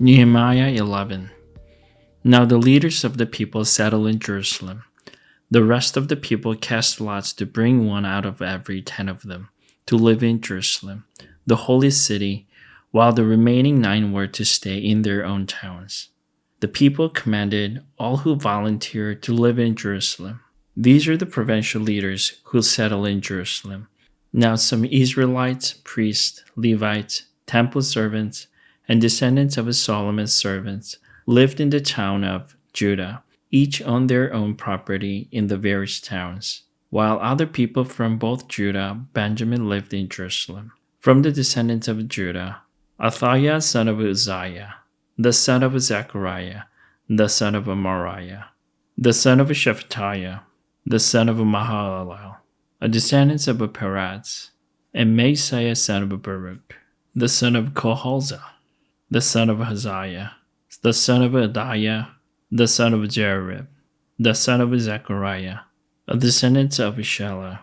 Nehemiah 11. Now the leaders of the people settled in Jerusalem. The rest of the people cast lots to bring one out of every 10 of them to live in Jerusalem, the holy city, while the remaining 9 were to stay in their own towns. The people commanded all who volunteered to live in Jerusalem. These are the provincial leaders who settled in Jerusalem. Now some Israelites, priests, Levites, temple servants, and descendants of Solomon's servants lived in the town of Judah, each on their own property in the various towns, while other people from both Judah and Benjamin lived in Jerusalem. From the descendants of Judah, Athaliah son of Uzziah, the son of Zechariah, the son of Amariah, the son of Shephatiah, the son of Mahalalel, a descendant of Perez, and Messiah son of Baruch, the son of Koholzah, the son of Haziah, the son of Adiah, the son of Jerib, the son of Zechariah, a descendant of Shelah.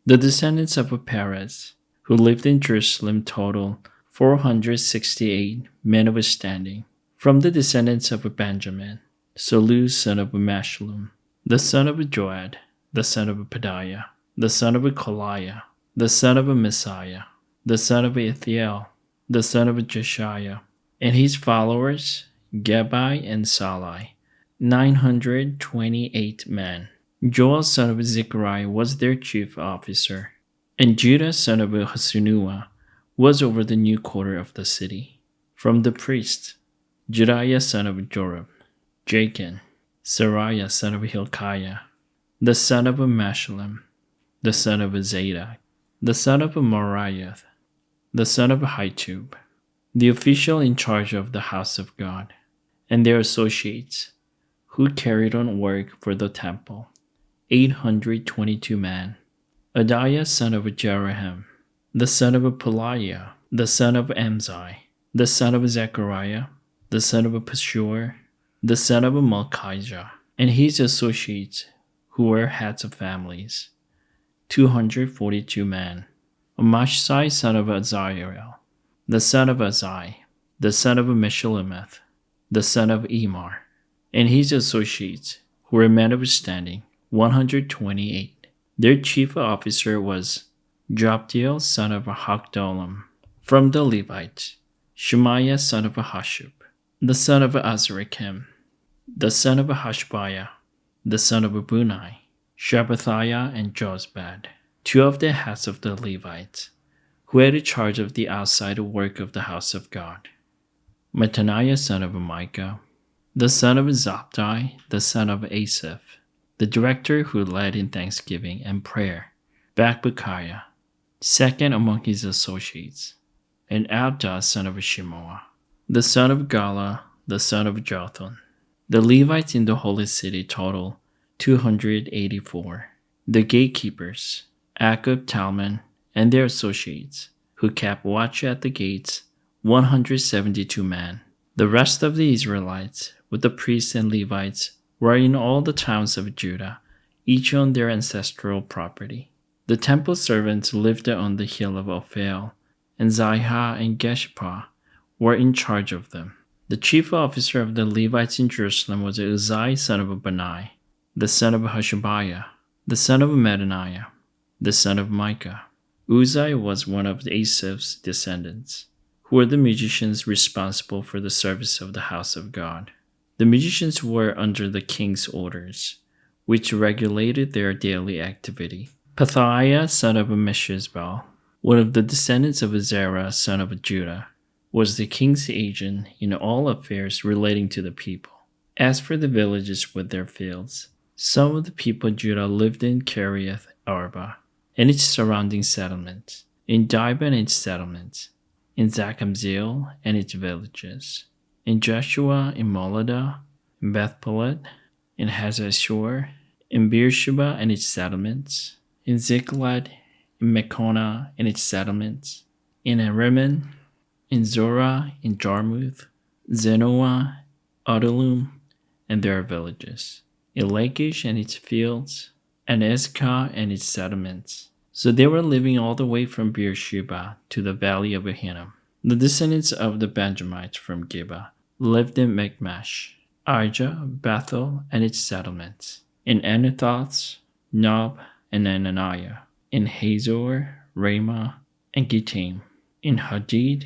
The descendants of Perez, who lived in Jerusalem, total 468 men of standing. From the descendants of Benjamin, Salu son of Meshullam, the son of Joed, the son of Pedaiah, the son of Koliah, the son of Messiah, the son of Ithiel, the son of Jeshiah, and his followers, Gebai and Salai, 928 men. Joel son of Zechariah was their chief officer, and Judah son of Hasunua was over the new quarter of the city. From the priests, Jediah son of Joram, Jachin, Sariah son of Hilkiah, the son of Meshullam, the son of Zadok, the son of Moriah, the son of Ahitub, the official in charge of the house of God, and their associates, who carried on work for the temple, 822 men. Adiah son of Jeroham, the son of Peliah, the son of Amzai, the son of Zechariah, the son of Pashur, the son of Malchijah, and his associates, who were heads of families, 242 men. Amashsai son of Azariel, the son of Azai, the son of Meshullemeth, the son of Emar, and his associates, who were men of standing, 128. Their chief officer was Jabdiel son of Hagdolam. From the Levites, Shemaiah son of Hashub, the son of Azrikam, the son of Hashbiah, the son of Bunai, Shabbathiah and Jozbad, 2 of the heads of the Levites, who had charge of the outside work of the house of God. Mattaniah son of Micah, the son of Zabdi, the son of Asaph, the director who led in thanksgiving and prayer, Bakbukiah, second among his associates, and Abda son of Shemoah, the son of Gala, the son of Jotham. The Levites in the holy city total 284. The gatekeepers, Akub, Talman, and their associates, who kept watch at the gates, 172 men. The rest of the Israelites, with the priests and Levites, were in all the towns of Judah, each on their ancestral property. The temple servants lived on the hill of Ophel, and Zihah and Geshpah were in charge of them. The chief officer of the Levites in Jerusalem was Uzziah son of Bani, the son of Hashabiah, the son of Mattaniah, the son of Micah. Uzziah was one of Asaph's descendants, who were the musicians responsible for the service of the house of God. The musicians were under the king's orders, which regulated their daily activity. Pethiah son of Meshizbal, one of the descendants of Zerah son of Judah, was the king's agent in all affairs relating to the people. As for the villages with their fields, some of the people of Judah lived in Kiriath Arba and its surrounding settlements, in Dibon and its settlements, in Zachamzeel and its villages, in Joshua, in Moladah, in Bethpelet, in Hazashur, in Beersheba and its settlements, in Ziklag, in Mekona and its settlements, in Rimmon, in Zorah, in Jarmuth, Zenoah, Adullam, and their villages, in Lachish and its fields, and Ezekah and its settlements. So they were living all the way from Beersheba to the valley of Hinnom. The descendants of the Benjamites from Gibeah lived in Michmash, Arjah, Bethel, and its settlements, in Anathoth, Nob, and Ananiah, in Hazor, Ramah, and Gittim, in Hadid,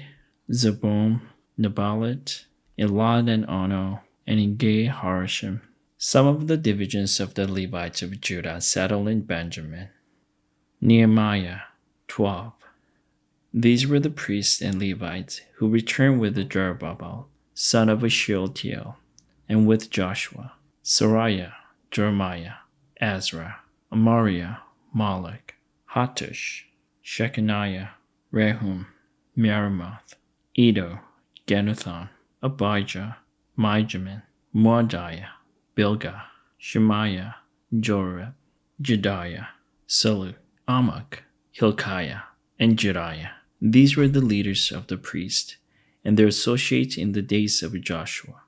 Zeboim, Neballat, in Lod and Ono, and in Gay Harashim. Some of the divisions of the Levites of Judah settled in Benjamin. Nehemiah 12. These were the priests and Levites who returned with Zerubbabel, son of Shealtiel, and with Joshua, Sariah, Jeremiah, Ezra, Amariah, Malach, Hattush, Shechaniah, Rehum, Meremoth, Edo, Genuthon, Abijah, Mijamin, Moadiah, Bilgah, Shemaiah, Jorib, Jediah, Salu, Amok, Hilkiah, and Jediah. These were the leaders of the priests and their associates in the days of Joshua.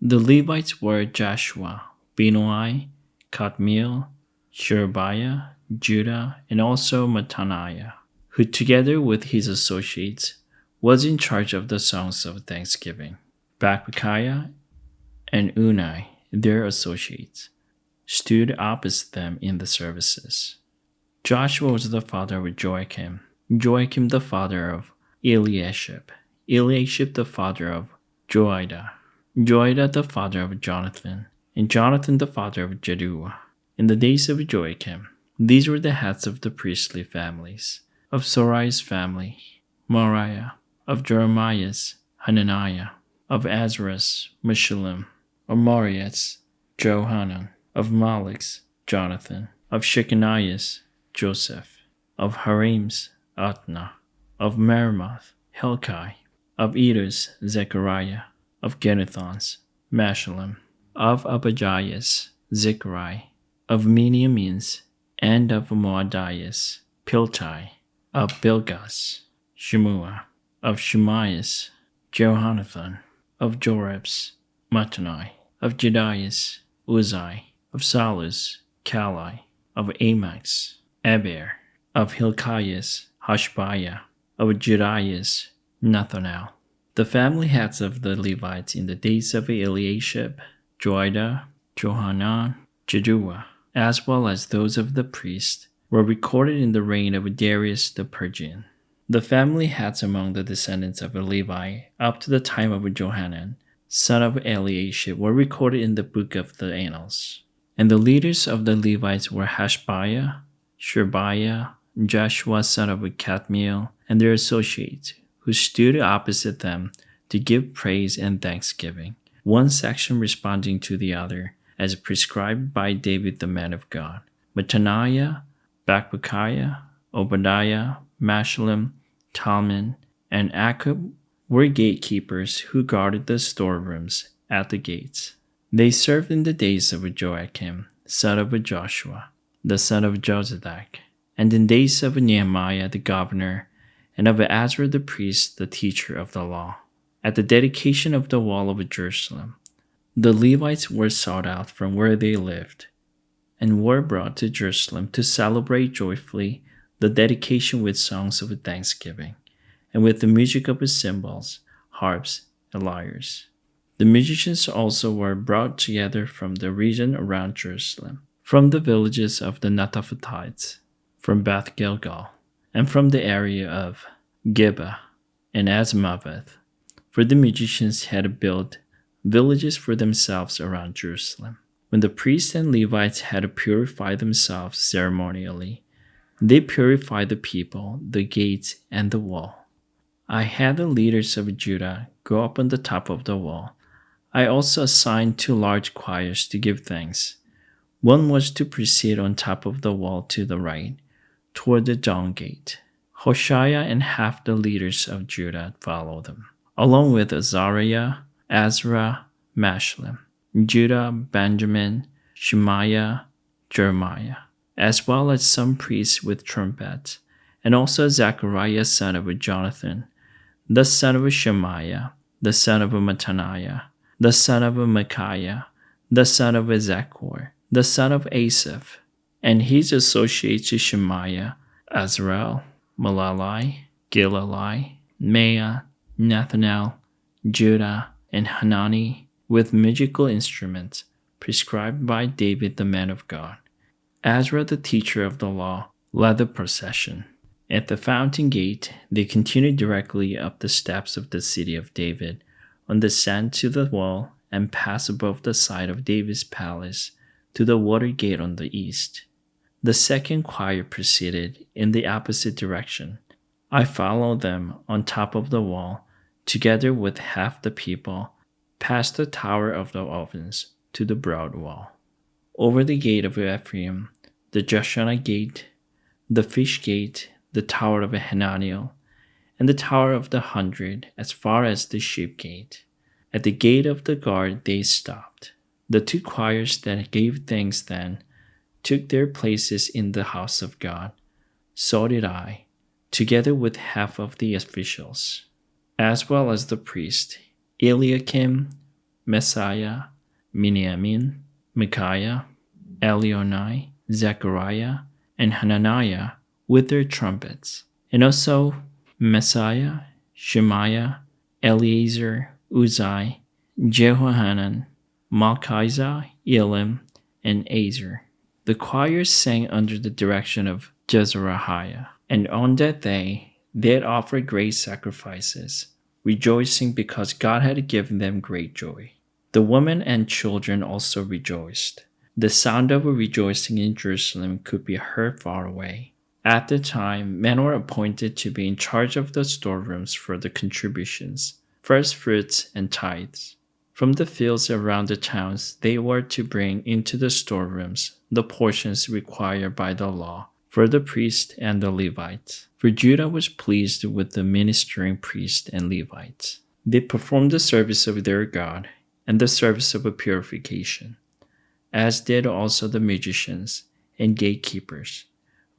The Levites were Joshua, Binui, Kadmiel, Sherebiah, Judah, and also Mattaniah, who together with his associates was in charge of the songs of thanksgiving. Bakbukiah and Unai, their associates, stood opposite them in the services. Joshua was the father of Joachim, Joachim the father of Eliashib, Eliashib the father of Joiada, Joiada the father of Jonathan, and Jonathan the father of Jaddua. In the days of Joachim, these were the heads of the priestly families. Of Sorai's family, Moriah; of Jeremiah's, Hananiah; of Azra's, Meshullam; of Moriah's, Johanan; of Malach's, Jonathan; of Shechaniah's, Joseph; of Harim's, Atna; of Meremoth, Helkai; of Edo's, Zechariah; of Genuthon's, Meshullam; of Abijah's, Zechariah; of Miniamin's, and of Moadiah's, Piltai; of Bilgah's, Shemua; of Shemaiah's, Johanathon; of Jorib's, Mattanai; of Jediah's, Uzai; of Salu's, Kalai; of Amach's, Eber; of Hilkiah's, Hashbiah; of Jediah's, Nathanael. The family heads of the Levites in the days of Eliashib, Joiada, Johanan, Jaddua, as well as those of the priests, were recorded in the reign of Darius the Persian. The family heads among the descendants of Levi up to the time of Johanan, son of Eliashib, were recorded in the book of the Annals. And the leaders of the Levites were Hashbiah, Sherebiah, Joshua son of Kadmiel, and their associates, who stood opposite them to give praise and thanksgiving, one section responding to the other, as prescribed by David the man of God. Mattaniah, Bakbukiah, Obadiah, Meshullam, Talmon, and Akub were gatekeepers who guarded the storerooms at the gates. They served in the days of Joachim, son of Joshua, the son of Jozadak, and in days of Nehemiah the governor, and of Ezra the priest, the teacher of the law. At the dedication of the wall of Jerusalem, the Levites were sought out from where they lived, and were brought to Jerusalem to celebrate joyfully the dedication with songs of thanksgiving, and with the music of cymbals, harps, and lyres. The musicians also were brought together from the region around Jerusalem, from the villages of the Netophathites, from Beth Gilgal, and from the area of Gibeah and Azmaveth, for the musicians had built villages for themselves around Jerusalem. When the priests and Levites had purified themselves ceremonially, they purified the people, the gates, and the wall. I had the leaders of Judah go up on the top of the wall. I also assigned 2 large choirs to give thanks. One was to proceed on top of the wall to the right, toward the Dawn Gate. Hoshea and half the leaders of Judah followed them, along with Azariah, Ezra, Meshullam, Judah, Benjamin, Shemaiah, Jeremiah, as well as some priests with trumpets, and also Zechariah son of Jonathan, the son of Shemaiah, the son of Mattaniah, the son of Micaiah, the son of Zechor, the son of Asaph, and his associates Shemaiah, Azrael, Malalai, Gilalai, Mea, Nathanael, Judah, and Hanani with musical instruments prescribed by David the man of God. Ezra the teacher of the law led the procession. At the fountain gate, they continued directly up the steps of the city of David, on the ascent to the wall, and passed above the side of David's palace to the water gate on the east. The second choir proceeded in the opposite direction. I followed them on top of the wall, together with half the people, past the Tower of the Ovens to the broad wall. Over the gate of Ephraim, the Joshua gate, the fish gate, the Tower of Hananiel, and the Tower of the 100 as far as the sheep gate. At the gate of the guard they stopped. The two choirs that gave thanks then took their places in the house of God. So did I, together with half of the officials, as well as the priest, Eliakim, Messiah, Miniamin, Micaiah, Elionai, Zechariah, and Hananiah with their trumpets, and also Messiah, Shemaiah, Eleazar, Uzai, Jehohanan, Malchijah, Elim, and Azer. The choirs sang under the direction of Jezrahiah, and on that day they had offered great sacrifices, rejoicing because God had given them great joy. The women and children also rejoiced. The sound of a rejoicing in Jerusalem could be heard far away. At the time, men were appointed to be in charge of the storerooms for the contributions, first fruits, and tithes. From the fields around the towns, they were to bring into the storerooms the portions required by the law for the priests and the Levites. For Judah was pleased with the ministering priests and Levites. They performed the service of their God and the service of a purification, as did also the musicians and gatekeepers,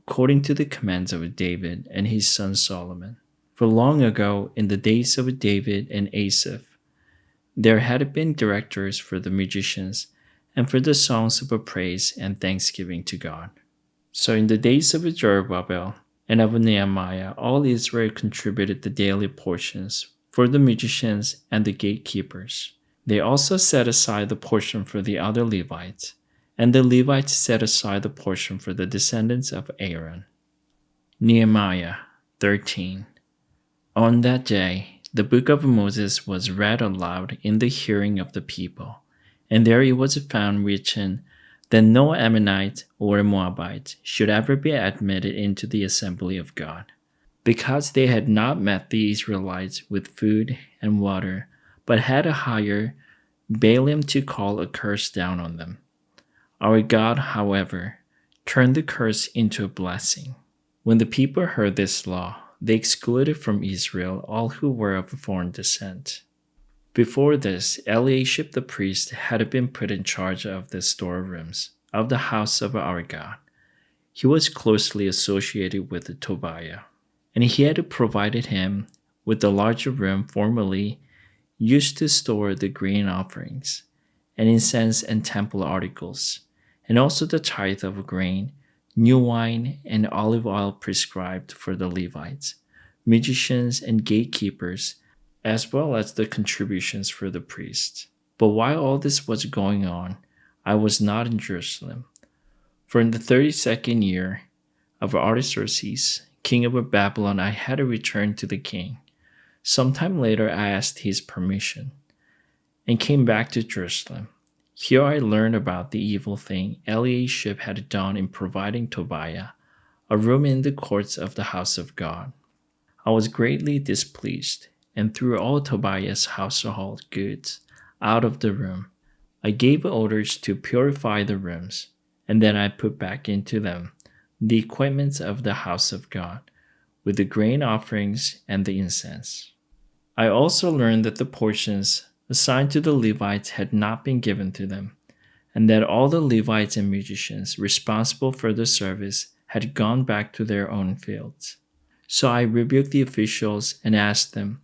according to the commands of David and his son Solomon. For long ago, in the days of David and Asaph, there had been directors for the musicians and for the songs of praise and thanksgiving to God. So in the days of Zerubbabel and of Nehemiah, all Israel contributed the daily portions for the musicians and the gatekeepers. They also set aside the portion for the other Levites, and the Levites set aside the portion for the descendants of Aaron. Nehemiah 13. On that day, the book of Moses was read aloud in the hearing of the people, and there it was found written that no Ammonite or Moabite should ever be admitted into the assembly of God, because they had not met the Israelites with food and water, but had hired Balaam to call a curse down on them. Our God, however, turned the curse into a blessing. When the people heard this law, they excluded from Israel all who were of foreign descent. Before this, Eliashib the priest had been put in charge of the storerooms of the house of our God. He was closely associated with Tobiah, and he had provided him with the larger room formerly used to store the grain offerings, and incense and temple articles, and also the tithe of grain, new wine, and olive oil prescribed for the Levites, musicians, and gatekeepers, as well as the contributions for the priests. But while all this was going on, I was not in Jerusalem. For in the 32nd year of Artaxerxes, king of Babylon, I had returned to the king. Sometime later I asked his permission, and came back to Jerusalem. Here I learned about the evil thing Eliashib had done in providing Tobiah a room in the courts of the house of God. I was greatly displeased, and threw all Tobiah's household goods out of the room. I gave orders to purify the rooms, and then I put back into them the equipments of the house of God, with the grain offerings and the incense. I also learned that the portions assigned to the Levites had not been given to them, and that all the Levites and musicians responsible for the service had gone back to their own fields. So I rebuked the officials and asked them,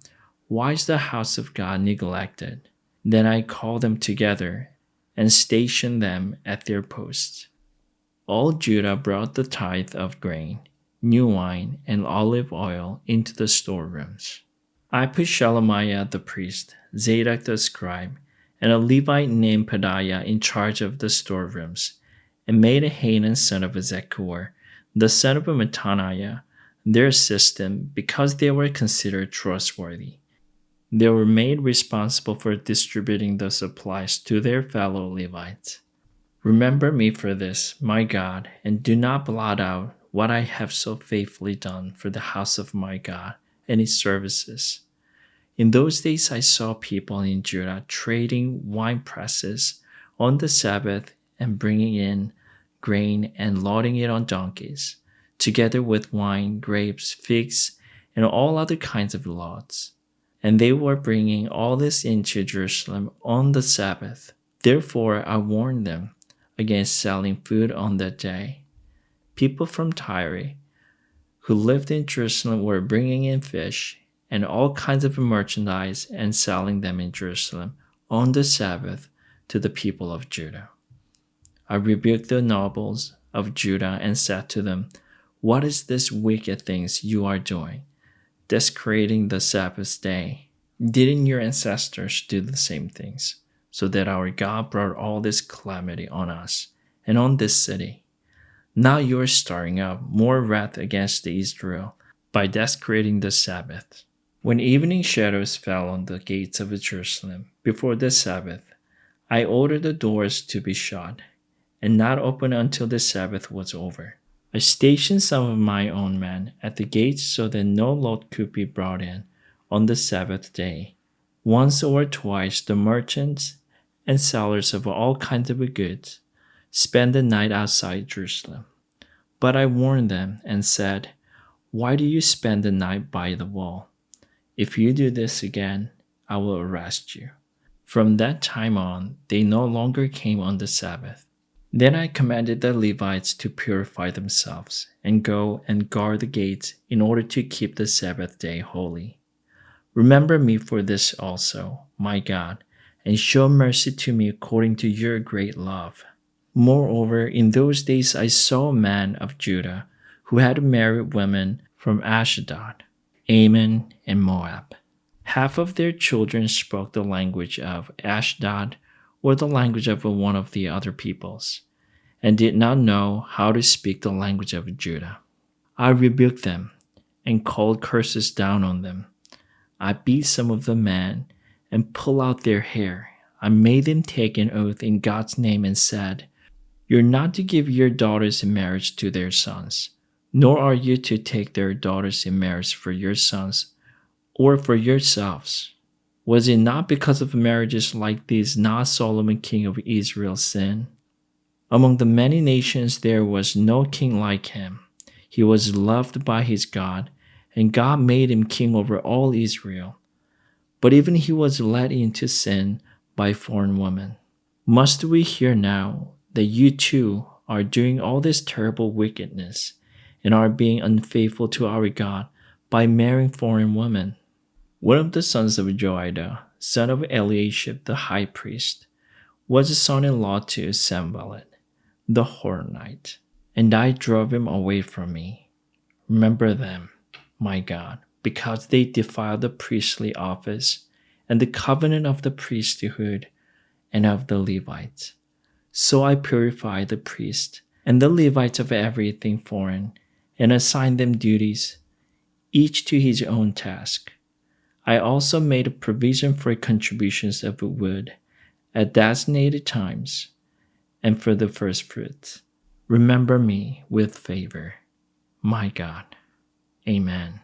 "Why is the house of God neglected?" Then I called them together and stationed them at their posts. All Judah brought the tithe of grain, new wine, and olive oil into the storerooms. I put Shelemiah the priest, Zadok the scribe, and a Levite named Pedaiah in charge of the storerooms, and made Hanan son of Zechor, the son of Mattaniah, their assistant, because they were considered trustworthy. They were made responsible for distributing the supplies to their fellow Levites. Remember me for this, my God, and do not blot out what I have so faithfully done for the house of my God and its services. In those days I saw people in Judah trading wine presses on the Sabbath and bringing in grain and loading it on donkeys, together with wine, grapes, figs, and all other kinds of loads. And they were bringing all this into Jerusalem on the Sabbath. Therefore I warned them against selling food on that day. People from Tyre who lived in Jerusalem were bringing in fish and all kinds of merchandise and selling them in Jerusalem on the Sabbath to the people of Judah. I rebuked the nobles of Judah and said to them, "What is this wicked things you are doing, desecrating the Sabbath day? Didn't your ancestors do the same things, so that our God brought all this calamity on us and on this city? Now you are stirring up more wrath against Israel by desecrating the Sabbath." When evening shadows fell on the gates of Jerusalem before the Sabbath, I ordered the doors to be shut and not open until the Sabbath was over. I stationed some of my own men at the gates so that no load could be brought in on the Sabbath day. Once or twice the merchants and sellers of all kinds of goods spent the night outside Jerusalem. But I warned them and said, "Why do you spend the night by the wall? If you do this again, I will arrest you." From that time on, they no longer came on the Sabbath. Then I commanded the Levites to purify themselves and go and guard the gates in order to keep the Sabbath day holy. Remember me for this also, my God, and show mercy to me according to your great love. Moreover, in those days I saw a man of Judah who had married women from Ashdod, Ammon, and Moab. Half of their children spoke the language of Ashdod or the language of one of the other peoples, and did not know how to speak the language of Judah. I rebuked them and called curses down on them. I beat some of the men and pulled out their hair. I made them take an oath in God's name and said, "You're not to give your daughters in marriage to their sons, nor are you to take their daughters in marriage for your sons or for yourselves. Was it not because of marriages like these not Solomon king of Israel sinned? Among the many nations there was no king like him. He was loved by his God, and God made him king over all Israel. But even he was led into sin by foreign women. Must we hear now that you too are doing all this terrible wickedness and are being unfaithful to our God by marrying foreign women?" One of the sons of Joiada, son of Eliashib the high priest, was a son-in-law to Sanballat, the Horonite, and I drove him away from me. Remember them, my God, because they defiled the priestly office and the covenant of the priesthood and of the Levites. So I purified the priests and the Levites of everything foreign and assigned them duties, each to his own task. I also made a provision for contributions of wood at designated times and for the first fruits. Remember me with favor, my God. Amen.